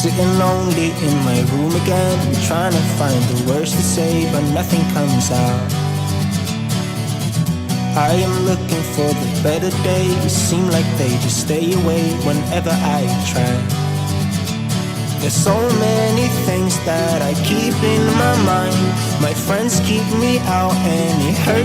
Sitting lonely in my room again, trying to find the words to say, but nothing comes out. I am looking for the better days, seem like they just stay away whenever I try. There's so many things that I keep in my mind. My friends keep me out and it hurts.